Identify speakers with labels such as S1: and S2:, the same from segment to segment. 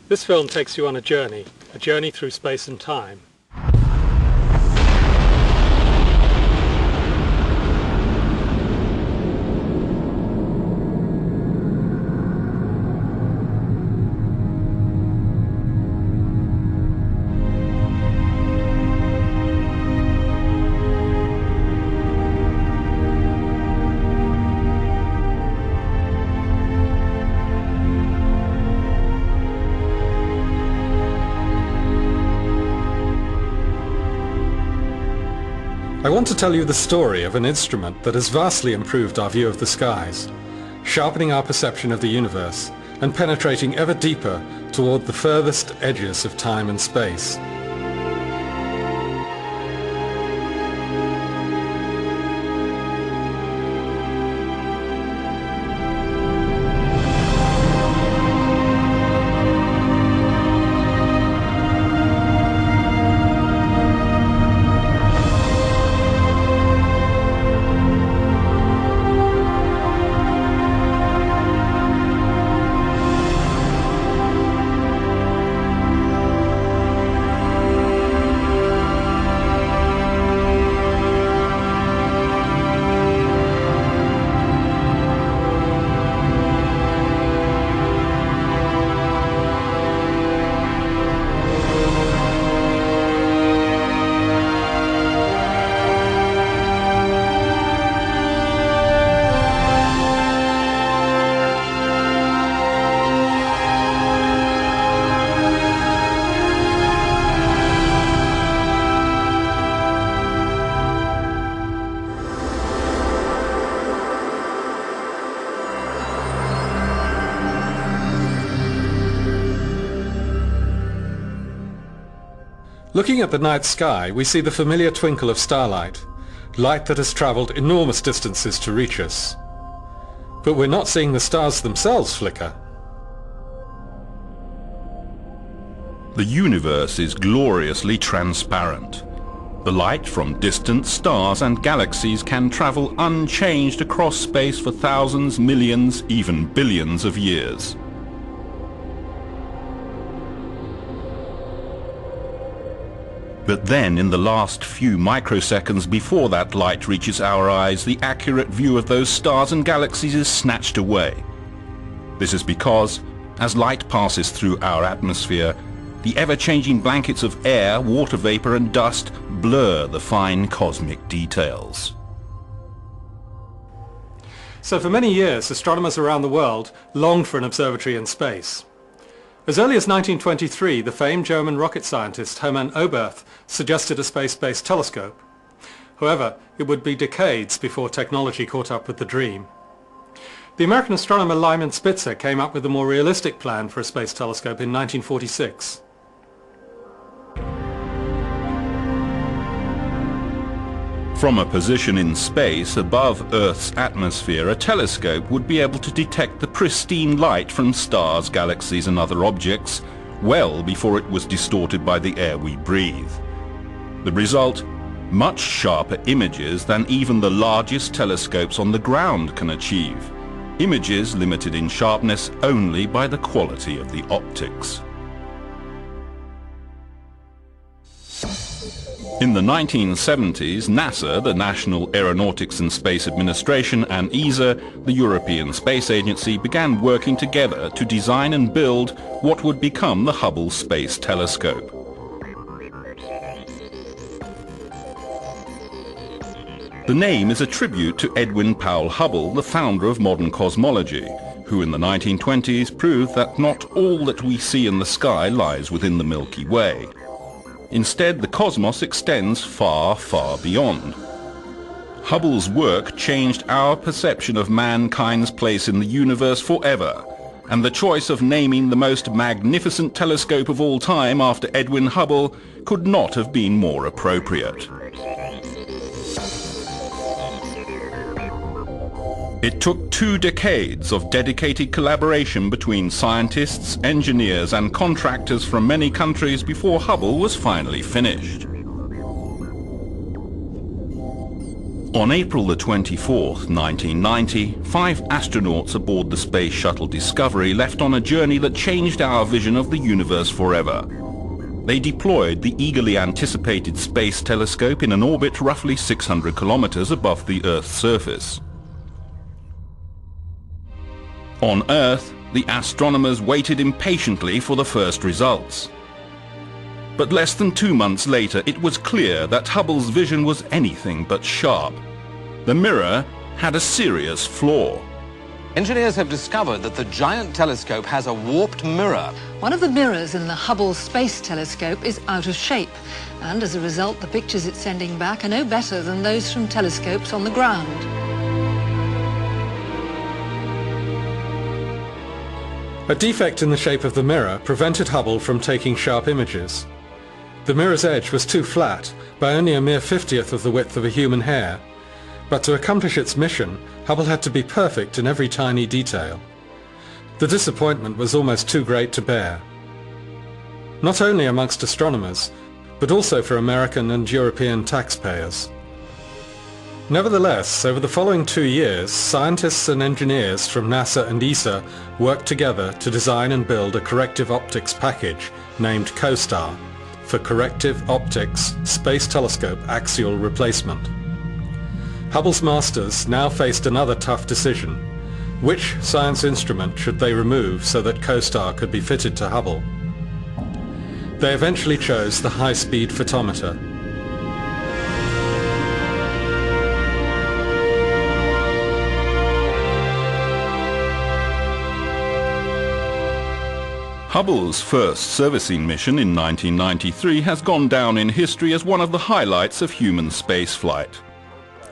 S1: This film takes you on a journey through space and time. I want to tell you the story of an instrument that has vastly improved our view of the skies, sharpening our perception of the universe and penetrating ever deeper toward the furthest edges of time and space. Looking at the night sky, we see the familiar twinkle of starlight, light that has travelled enormous distances to reach us. But we're not seeing the stars themselves flicker.
S2: The universe is gloriously transparent. The light from distant stars and galaxies can travel unchanged across space for thousands, millions, even billions of years. But then, in the last few microseconds before that light reaches our eyes, the accurate view of those stars and galaxies is snatched away. This is because, as light passes through our atmosphere, the ever-changing blankets of air, water vapor and dust blur the fine cosmic details.
S1: So for many years, astronomers around the world longed for an observatory in space. As early as 1923, the famed German rocket scientist Hermann Oberth suggested a space-based telescope. However, it would be decades before technology caught up with the dream. The American astronomer Lyman Spitzer came up with a more realistic plan for a space telescope in 1946.
S2: From a position in space above Earth's atmosphere, a telescope would be able to detect the pristine light from stars, galaxies and other objects well before it was distorted by the air we breathe. The result? Much sharper images than even the largest telescopes on the ground can achieve. Images limited in sharpness only by the quality of the optics. In the 1970s, NASA, the National Aeronautics and Space Administration, and ESA, the European Space Agency, began working together to design and build what would become the Hubble Space Telescope. The name is a tribute to Edwin Powell Hubble, the founder of modern cosmology, who in the 1920s proved that not all that we see in the sky lies within the Milky Way. Instead, the cosmos extends far, far beyond. Hubble's work changed our perception of mankind's place in the universe forever, and the choice of naming the most magnificent telescope of all time after Edwin Hubble could not have been more appropriate. It took 2 decades of dedicated collaboration between scientists, engineers and contractors from many countries before Hubble was finally finished. On April the 24th, 1990, 5 astronauts aboard the Space Shuttle Discovery left on a journey that changed our vision of the universe forever. They deployed the eagerly anticipated space telescope in an orbit roughly 600 kilometers above the Earth's surface. On Earth, the astronomers waited impatiently for the first results. But less than 2 months later, it was clear that Hubble's vision was anything but sharp. The mirror had a serious flaw.
S3: Engineers have discovered that the giant telescope has a warped mirror.
S4: One of the mirrors in the Hubble Space Telescope is out of shape, and as a result, the pictures it's sending back are no better than those from telescopes on the ground.
S1: A defect in the shape of the mirror prevented Hubble from taking sharp images. The mirror's edge was too flat, by only a mere 50th of the width of a human hair. But to accomplish its mission, Hubble had to be perfect in every tiny detail. The disappointment was almost too great to bear. Not only amongst astronomers, but also for American and European taxpayers. Nevertheless, over the following 2 years, scientists and engineers from NASA and ESA worked together to design and build a corrective optics package named COSTAR, for Corrective Optics Space Telescope Axial Replacement. Hubble's masters now faced another tough decision. Which science instrument should they remove so that COSTAR could be fitted to Hubble? They eventually chose the high-speed photometer.
S2: Hubble's first servicing mission in 1993 has gone down in history as one of the highlights of human spaceflight.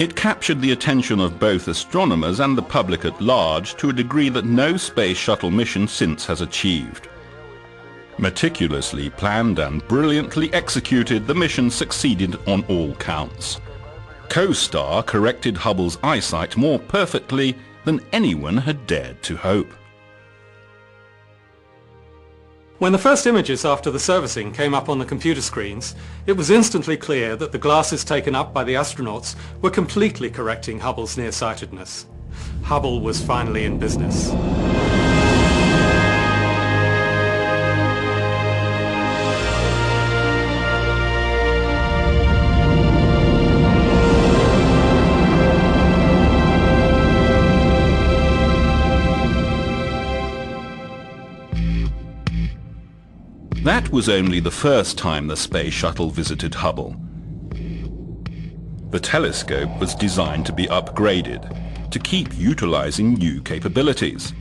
S2: It captured the attention of both astronomers and the public at large to a degree that no space shuttle mission since has achieved. Meticulously planned and brilliantly executed, the mission succeeded on all counts. COSTAR corrected Hubble's eyesight more perfectly than anyone had dared to hope.
S1: When the first images after the servicing came up on the computer screens, it was instantly clear that the glasses taken up by the astronauts were completely correcting Hubble's nearsightedness. Hubble was finally in business.
S2: That was only the first time the space shuttle visited Hubble. The telescope was designed to be upgraded, to keep utilizing new capabilities.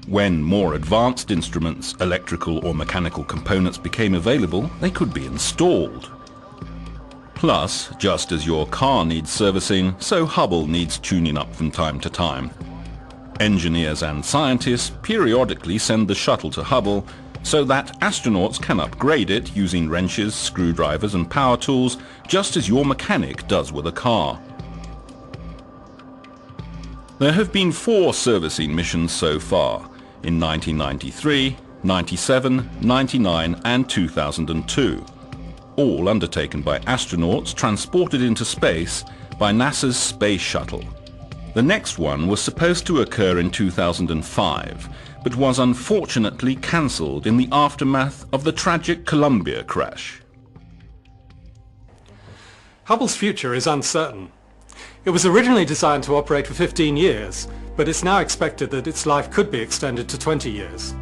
S2: When more advanced instruments, electrical or mechanical components became available, they could be installed. Plus, just as your car needs servicing, so Hubble needs tuning up from time to time. Engineers and scientists periodically send the shuttle to Hubble so that astronauts can upgrade it using wrenches, screwdrivers and power tools, just as your mechanic does with a car. There have been 4 servicing missions so far, in 1993, 97, 99 and 2002, all undertaken by astronauts transported into space by NASA's Space Shuttle. The next one was supposed to occur in 2005, but was unfortunately cancelled in the aftermath of the tragic Columbia crash.
S1: Hubble's future is uncertain. It was originally designed to operate for 15 years, but it's now expected that its life could be extended to 20 years.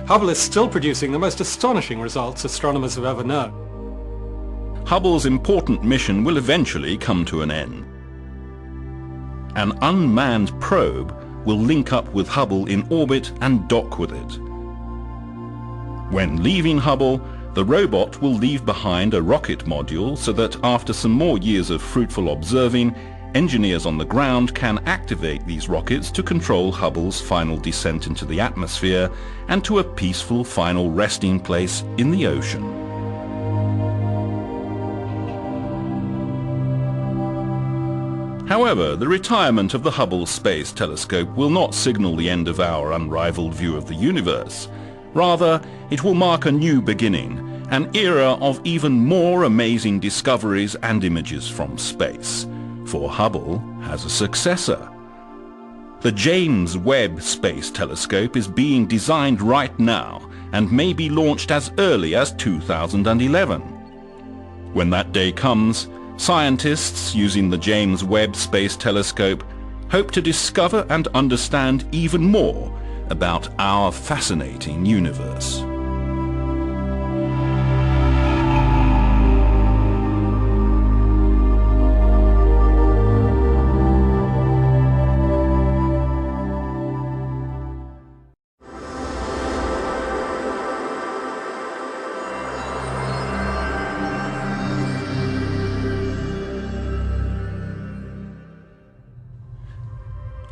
S1: Hubble is still producing the most astonishing results astronomers have ever known.
S2: Hubble's important mission will eventually come to an end. An unmanned probe will link up with Hubble in orbit and dock with it. When leaving Hubble, the robot will leave behind a rocket module so that after some more years of fruitful observing, engineers on the ground can activate these rockets to control Hubble's final descent into the atmosphere and to a peaceful final resting place in the ocean. However, the retirement of the Hubble Space Telescope will not signal the end of our unrivaled view of the universe. Rather, it will mark a new beginning, an era of even more amazing discoveries and images from space. for Hubble has a successor. The James Webb Space Telescope is being designed right now and may be launched as early as 2011. When that day comes, scientists using the James Webb Space Telescope hope to discover and understand even more about our fascinating universe.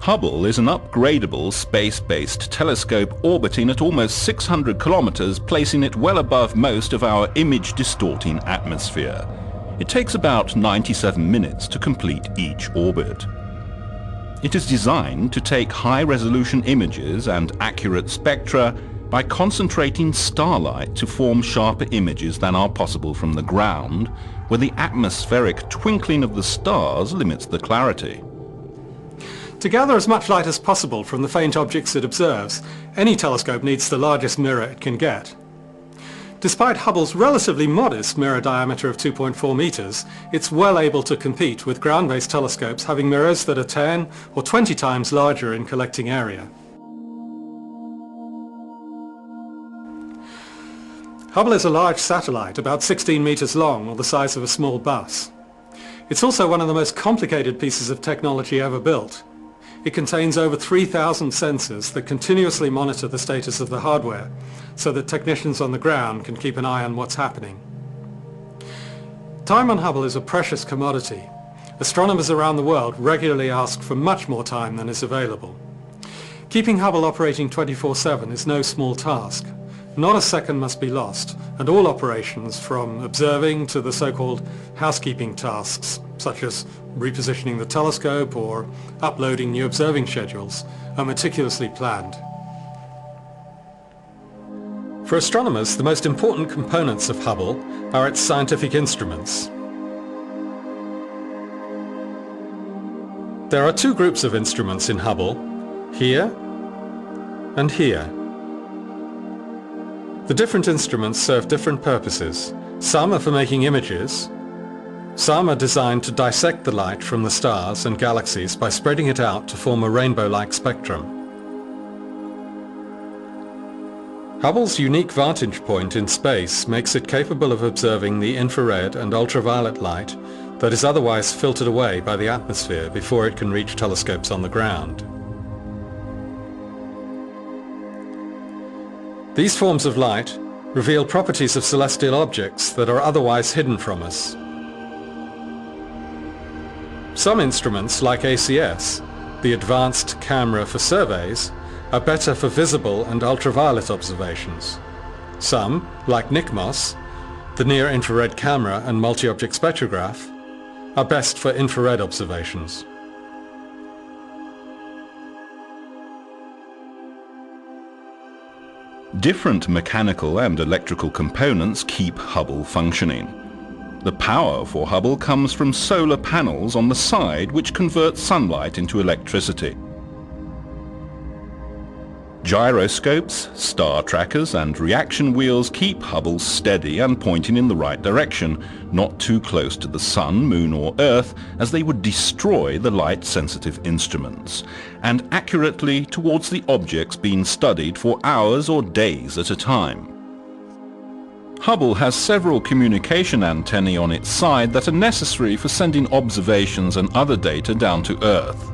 S2: Hubble is an upgradable space-based telescope orbiting at almost 600 kilometers, placing it well above most of our image-distorting atmosphere. It takes about 97 minutes to complete each orbit. It is designed to take high-resolution images and accurate spectra by concentrating starlight to form sharper images than are possible from the ground, where the atmospheric twinkling of the stars limits the clarity.
S1: To gather as much light as possible from the faint objects it observes, any telescope needs the largest mirror it can get. Despite Hubble's relatively modest mirror diameter of 2.4 meters, it's well able to compete with ground-based telescopes having mirrors that are 10 or 20 times larger in collecting area. Hubble is a large satellite, about 16 meters long, or the size of a small bus. It's also one of the most complicated pieces of technology ever built. It contains over 3,000 sensors that continuously monitor the status of the hardware, so that technicians on the ground can keep an eye on what's happening. Time on Hubble is a precious commodity. Astronomers around the world regularly ask for much more time than is available. Keeping Hubble operating 24/7 is no small task. Not a second must be lost, and all operations, from observing to the so-called housekeeping tasks, such as repositioning the telescope or uploading new observing schedules, are meticulously planned. For astronomers, the most important components of Hubble are its scientific instruments. There are two groups of instruments in Hubble, here and here. The different instruments serve different purposes. Some are for making images. Some are designed to dissect the light from the stars and galaxies by spreading it out to form a rainbow-like spectrum. Hubble's unique vantage point in space makes it capable of observing the infrared and ultraviolet light that is otherwise filtered away by the atmosphere before it can reach telescopes on the ground. These forms of light reveal properties of celestial objects that are otherwise hidden from us. Some instruments, like ACS, the Advanced Camera for Surveys, are better for visible and ultraviolet observations. Some, like NICMOS, the Near-Infrared Camera and Multi-Object Spectrograph, are best for infrared observations.
S2: Different mechanical and electrical components keep Hubble functioning. The power for Hubble comes from solar panels on the side which convert sunlight into electricity. Gyroscopes, star trackers and reaction wheels keep Hubble steady and pointing in the right direction, not too close to the Sun, Moon or Earth, as they would destroy the light-sensitive instruments, and accurately towards the objects being studied for hours or days at a time. Hubble has several communication antennae on its side that are necessary for sending observations and other data down to Earth.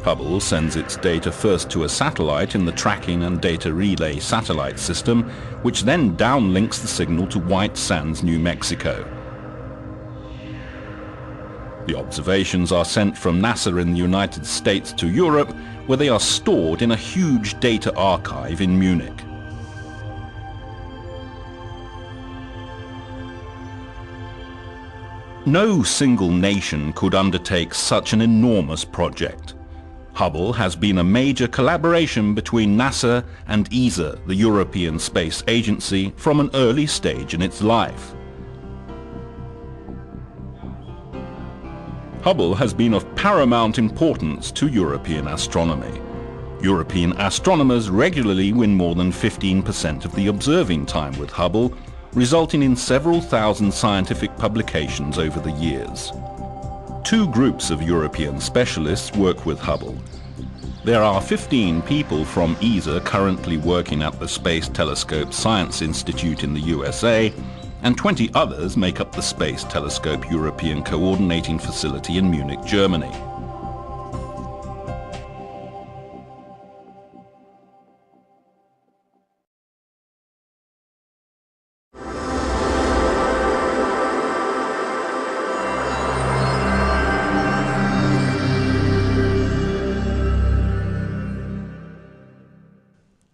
S2: Hubble sends its data first to a satellite in the Tracking and Data Relay satellite system, which then downlinks the signal to White Sands, New Mexico. The observations are sent from NASA in the United States to Europe, where they are stored in a huge data archive in Munich. No single nation could undertake such an enormous project. Hubble has been a major collaboration between NASA and ESA, the European Space Agency, from an early stage in its life. Hubble has been of paramount importance to European astronomy. European astronomers regularly win more than 15% of the observing time with Hubble, resulting in several thousand scientific publications over the years. Two groups of European specialists work with Hubble. There are 15 people from ESA currently working at the Space Telescope Science Institute in the USA, and 20 others make up the Space Telescope European Coordinating Facility in Munich, Germany.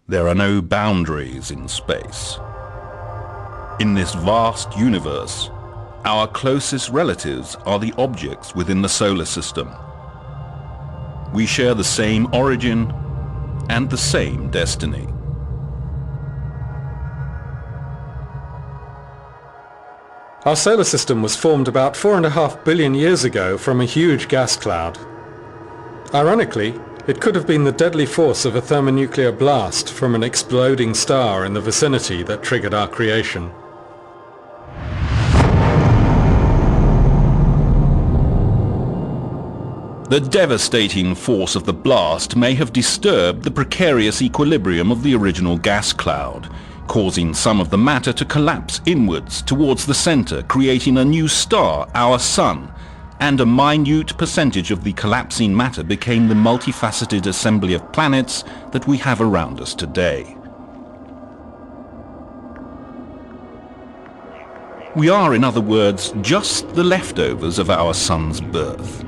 S2: There are no boundaries in space. In this vast universe, our closest relatives are the objects within the solar system. We share the same origin and the same destiny.
S1: Our solar system was formed about 4.5 billion years ago from a huge gas cloud. Ironically, it could have been the deadly force of a thermonuclear blast from an exploding star in the vicinity that triggered our creation.
S2: The devastating force of the blast may have disturbed the precarious equilibrium of the original gas cloud, causing some of the matter to collapse inwards towards the center, creating a new star, our Sun, and a minute percentage of the collapsing matter became the multifaceted assembly of planets that we have around us today. We are, in other words, just the leftovers of our Sun's birth.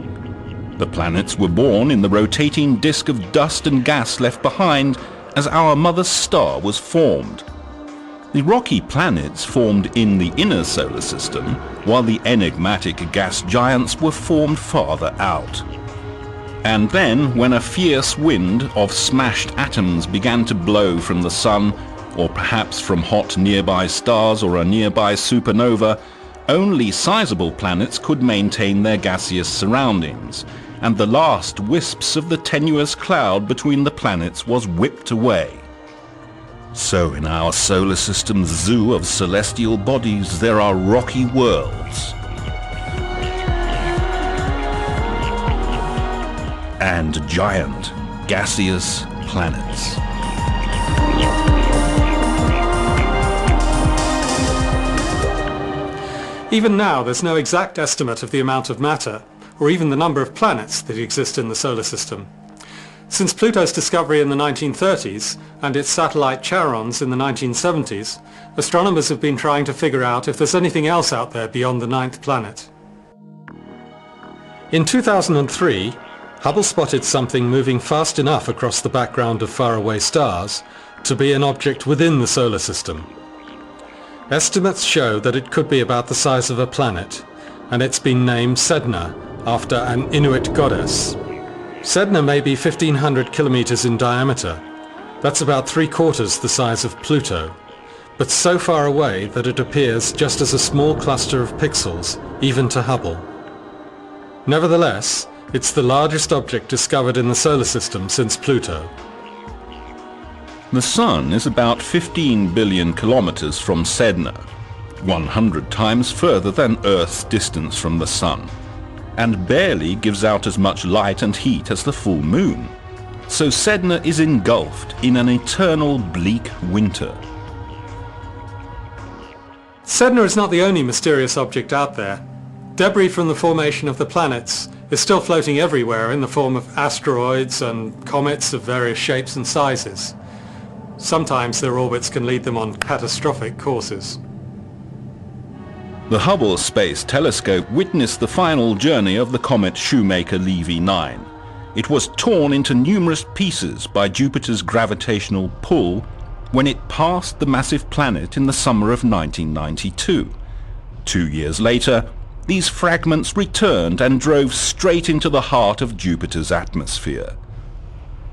S2: The planets were born in the rotating disk of dust and gas left behind as our mother star was formed. The rocky planets formed in the inner solar system, while the enigmatic gas giants were formed farther out. And then, when a fierce wind of smashed atoms began to blow from the Sun, or perhaps from hot nearby stars or a nearby supernova, only sizable planets could maintain their gaseous surroundings, and the last wisps of the tenuous cloud between the planets was whipped away. So in our solar system's zoo of celestial bodies there are rocky worlds and giant gaseous planets.
S1: Even now, there's no exact estimate of the amount of matter, or even the number of planets that exist in the solar system. Since Pluto's discovery in the 1930s and its satellite Charons in the 1970s, astronomers have been trying to figure out if there's anything else out there beyond the 9th planet. In 2003, Hubble spotted something moving fast enough across the background of faraway stars to be an object within the solar system. Estimates show that it could be about the size of a planet, and it's been named Sedna, after an Inuit goddess. Sedna may be 1,500 kilometers in diameter. That's about 3/4 the size of Pluto, but so far away that it appears just as a small cluster of pixels, even to Hubble. Nevertheless, it's the largest object discovered in the solar system since Pluto.
S2: The Sun is about 15 billion kilometers from Sedna, 100 times further than Earth's distance from the Sun, and barely gives out as much light and heat as the full moon. So Sedna is engulfed in an eternal bleak winter.
S1: Sedna is not the only mysterious object out there. Debris from the formation of the planets is still floating everywhere in the form of asteroids and comets of various shapes and sizes. Sometimes their orbits can lead them on catastrophic courses.
S2: The Hubble Space Telescope witnessed the final journey of the comet Shoemaker-Levy 9. It was torn into numerous pieces by Jupiter's gravitational pull when it passed the massive planet in the summer of 1992. 2 years later, these fragments returned and drove straight into the heart of Jupiter's atmosphere.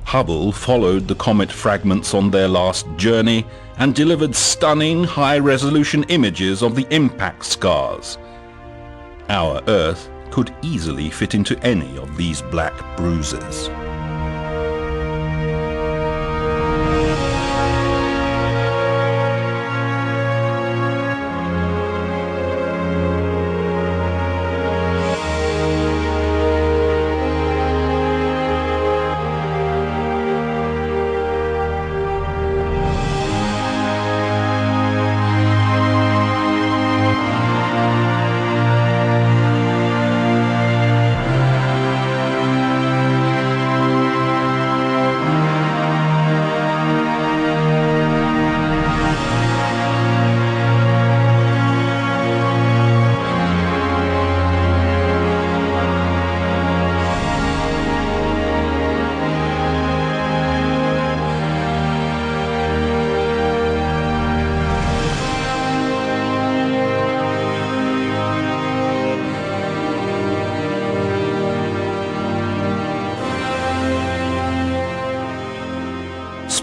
S2: Hubble followed the comet fragments on their last journey and delivered stunning high-resolution images of the impact scars. Our Earth could easily fit into any of these black bruises.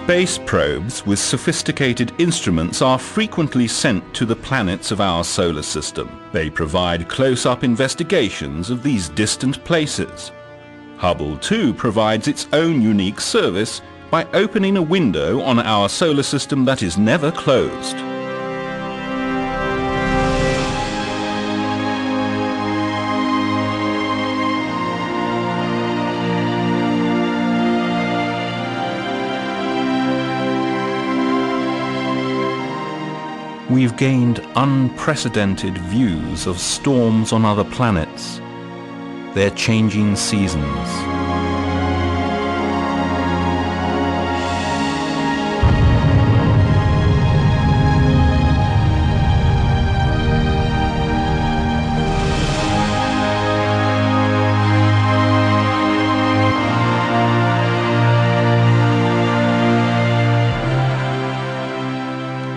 S2: Space probes with sophisticated instruments are frequently sent to the planets of our solar system. They provide close-up investigations of these distant places. Hubble too provides its own unique service by opening a window on our solar system that is never closed. We've gained unprecedented views of storms on other planets, their changing seasons.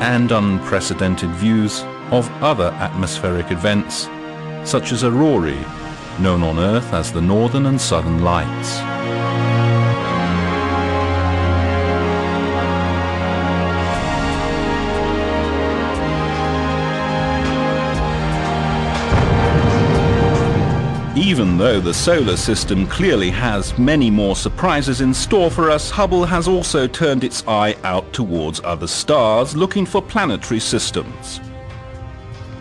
S2: And unprecedented views of other atmospheric events, such as aurorae, known on Earth as the Northern and Southern Lights. Even though the solar system clearly has many more surprises in store for us, Hubble has also turned its eye out towards other stars looking for planetary systems.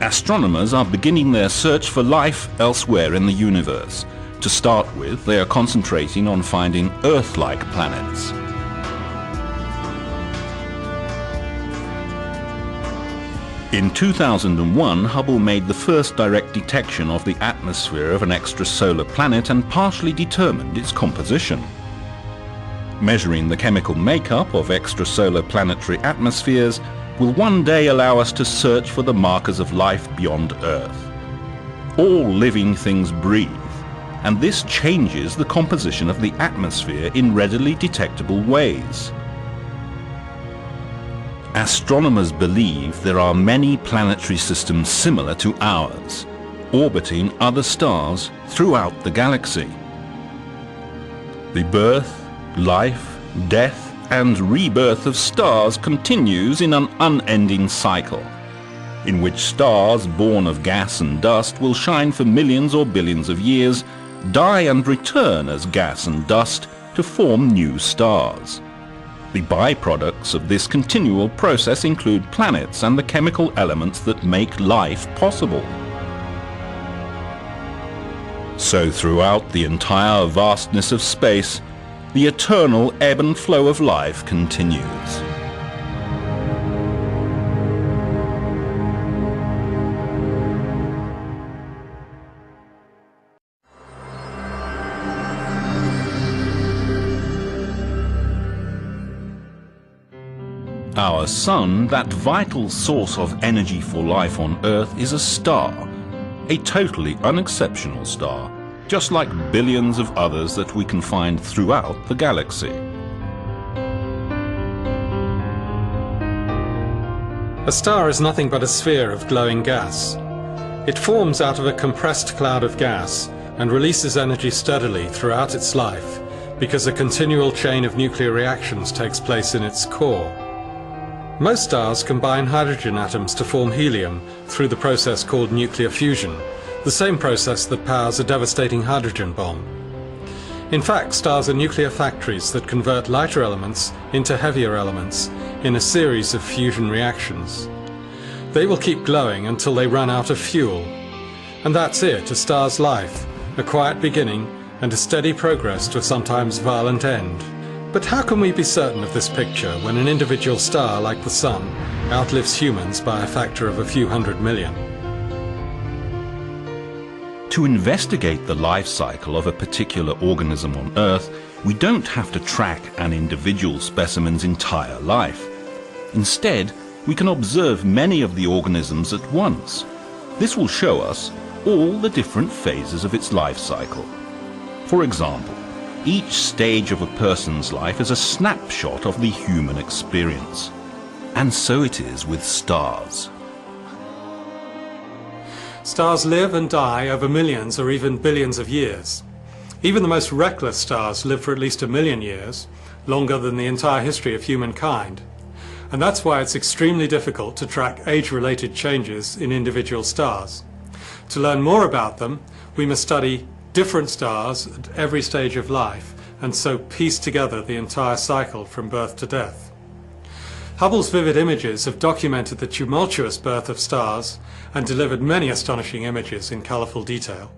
S2: Astronomers are beginning their search for life elsewhere in the universe. To start with, they are concentrating on finding Earth-like planets. In 2001, Hubble made the first direct detection of the atmosphere of an extrasolar planet and partially determined its composition. Measuring the chemical makeup of extrasolar planetary atmospheres will one day allow us to search for the markers of life beyond Earth. All living things breathe, and this changes the composition of the atmosphere in readily detectable ways. Astronomers believe there are many planetary systems similar to ours, orbiting other stars throughout the galaxy. The birth, life, death, and rebirth of stars continues in an unending cycle, in which stars born of gas and dust will shine for millions or billions of years, die and return as gas and dust to form new stars. The byproducts of this continual process include planets and the chemical elements that make life possible. So throughout the entire vastness of space, the eternal ebb and flow of life continues. Our Sun, that vital source of energy for life on Earth, is a star, a totally unexceptional star, just like billions of others that we can find throughout the galaxy.
S1: A star is nothing but a sphere of glowing gas. It forms out of a compressed cloud of gas and releases energy steadily throughout its life because a continual chain of nuclear reactions takes place in its core. Most stars combine hydrogen atoms to form helium through the process called nuclear fusion, the same process that powers a devastating hydrogen bomb. In fact, stars are nuclear factories that convert lighter elements into heavier elements in a series of fusion reactions. They will keep glowing until they run out of fuel. And that's it, a star's life, a quiet beginning and a steady progress to a sometimes violent end. But how can we be certain of this picture when an individual star like the Sun outlives humans by a factor of a few 100 million?
S2: To investigate the life cycle of a particular organism on Earth, we don't have to track an individual specimen's entire life. Instead, we can observe many of the organisms at once. This will show us all the different phases of its life cycle. For example, each stage of a person's life is a snapshot of the human experience. And so it is with stars.
S1: Stars live and die over millions or even billions of years. Even the most reckless stars live for at least 1 million years, longer than the entire history of humankind. And that's why it's extremely difficult to track age-related changes in individual stars. To learn more about them, we must study different stars at every stage of life, and so piece together the entire cycle from birth to death. Hubble's vivid images have documented the tumultuous birth of stars and delivered many astonishing images in colourful detail.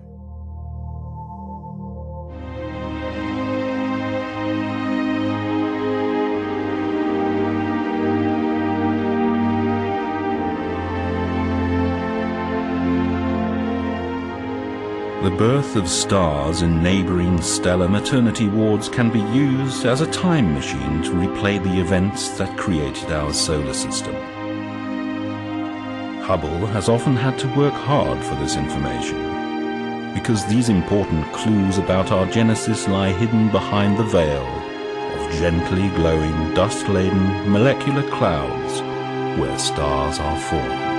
S2: The birth of stars in neighbouring stellar maternity wards can be used as a time machine to replay the events that created our solar system. Hubble has often had to work hard for this information, because these important clues about our genesis lie hidden behind the veil of gently glowing, dust-laden molecular clouds where stars are formed.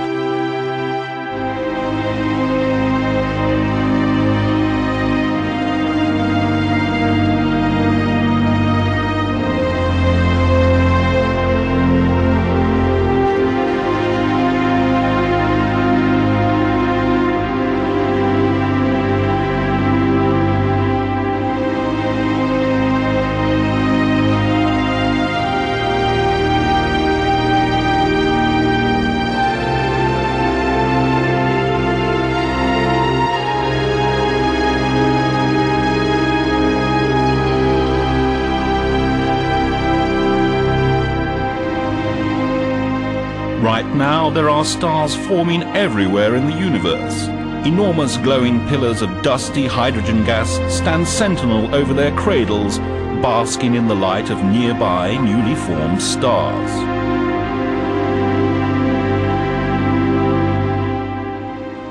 S2: Right now, there are stars forming everywhere in the universe. Enormous glowing pillars of dusty hydrogen gas stand sentinel over their cradles, basking in the light of nearby newly formed stars.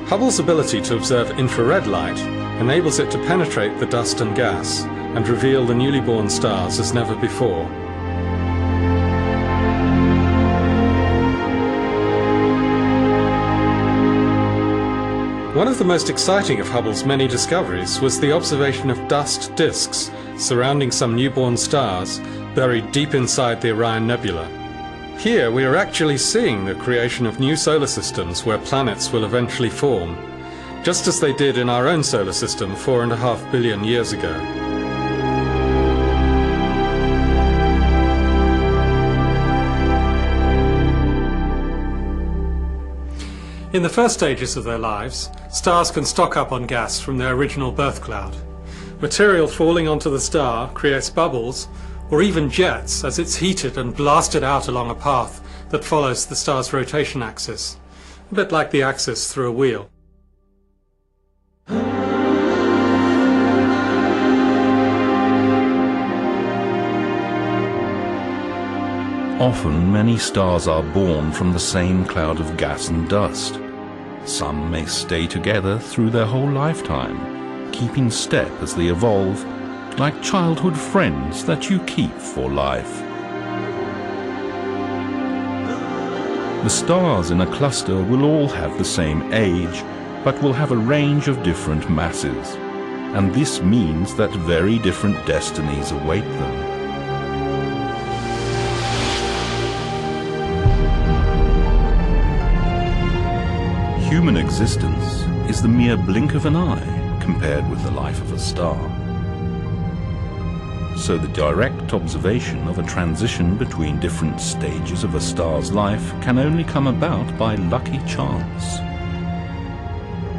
S1: Hubble's ability to observe infrared light enables it to penetrate the dust and gas and reveal the newly born stars as never before. One of the most exciting of Hubble's many discoveries was the observation of dust disks surrounding some newborn stars buried deep inside the Orion Nebula. Here we are actually seeing the creation of new solar systems where planets will eventually form, just as they did in our own solar system 4.5 billion years ago. In the first stages of their lives, stars can stock up on gas from their original birth cloud. Material falling onto the star creates bubbles, or even jets, as it's heated and blasted out along a path that follows the star's rotation axis, a bit like the axis through a wheel.
S2: Often, many stars are born from the same cloud of gas and dust. Some may stay together through their whole lifetime, keeping step as they evolve, like childhood friends that you keep for life. The stars in a cluster will all have the same age, but will have a range of different masses, and this means that very different destinies await them. Human existence is the mere blink of an eye compared with the life of a star. So the direct observation of a transition between different stages of a star's life can only come about by lucky chance.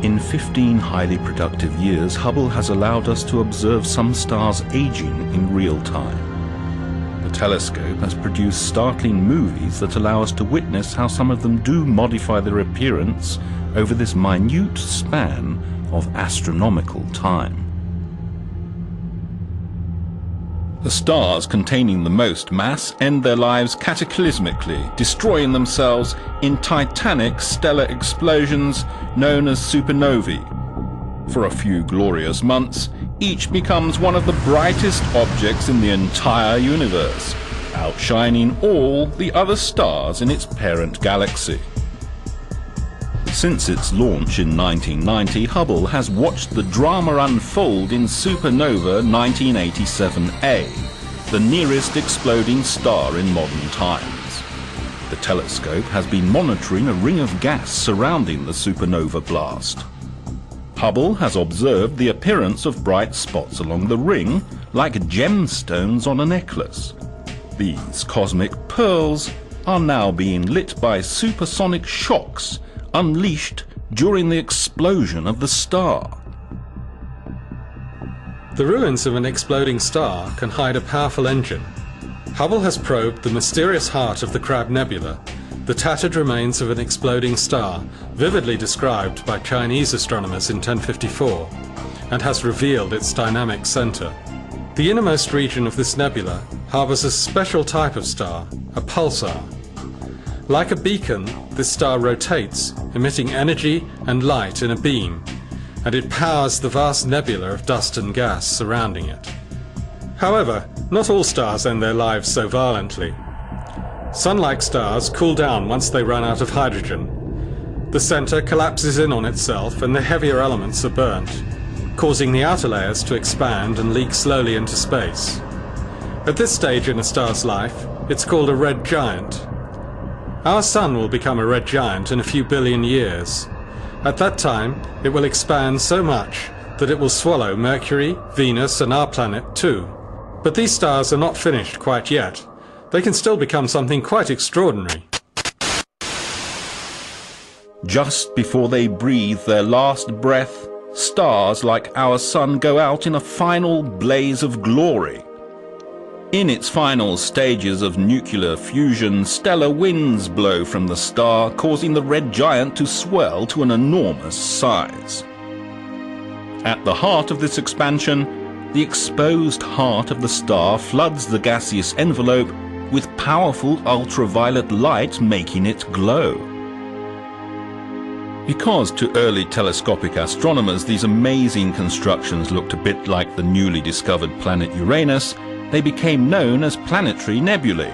S2: In 15 highly productive years, Hubble has allowed us to observe some stars aging in real time. The telescope has produced startling movies that allow us to witness how some of them do modify their appearance over this minute span of astronomical time. The stars containing the most mass end their lives cataclysmically, destroying themselves in titanic stellar explosions known as supernovae. For a few glorious months, each becomes one of the brightest objects in the entire universe, outshining all the other stars in its parent galaxy. Since its launch in 1990, Hubble has watched the drama unfold in supernova 1987A, the nearest exploding star in modern times. The telescope has been monitoring a ring of gas surrounding the supernova blast. Hubble has observed the appearance of bright spots along the ring, like gemstones on a necklace. These cosmic pearls are now being lit by supersonic shocks unleashed during the explosion of the star.
S1: The ruins of an exploding star can hide a powerful engine. Hubble has probed the mysterious heart of the Crab Nebula, the tattered remains of an exploding star, vividly described by Chinese astronomers in 1054, and has revealed its dynamic center. The innermost region of this nebula harbors a special type of star, a pulsar. Like a beacon, this star rotates, emitting energy and light in a beam, and it powers the vast nebula of dust and gas surrounding it. However, not all stars end their lives so violently. Sun-like stars cool down once they run out of hydrogen. The center collapses in on itself and the heavier elements are burnt, causing the outer layers to expand and leak slowly into space. At this stage in a star's life, it's called a red giant. Our Sun will become a red giant in a few billion years. At that time, it will expand so much that it will swallow Mercury, Venus, and our planet too. But these stars are not finished quite yet. They can still become something quite extraordinary.
S2: Just before they breathe their last breath, stars like our Sun go out in a final blaze of glory. In its final stages of nuclear fusion, stellar winds blow from the star, causing the red giant to swell to an enormous size. At the heart of this expansion, the exposed heart of the star floods the gaseous envelope with powerful ultraviolet light, making it glow. Because to early telescopic astronomers these amazing constructions looked a bit like the newly discovered planet Uranus, they became known as planetary nebulae.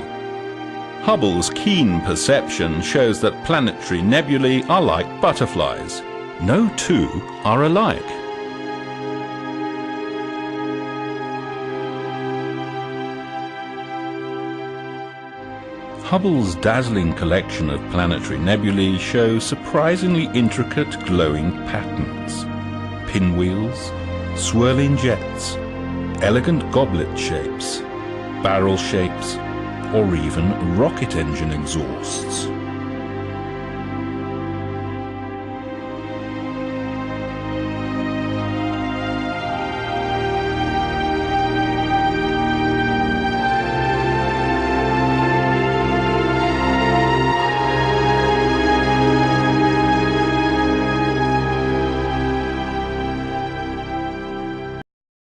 S2: Hubble's keen perception shows that planetary nebulae are like butterflies. No two are alike. Hubble's dazzling collection of planetary nebulae show surprisingly intricate glowing patterns. Pinwheels, swirling jets, elegant goblet shapes, barrel shapes, or even rocket engine exhausts.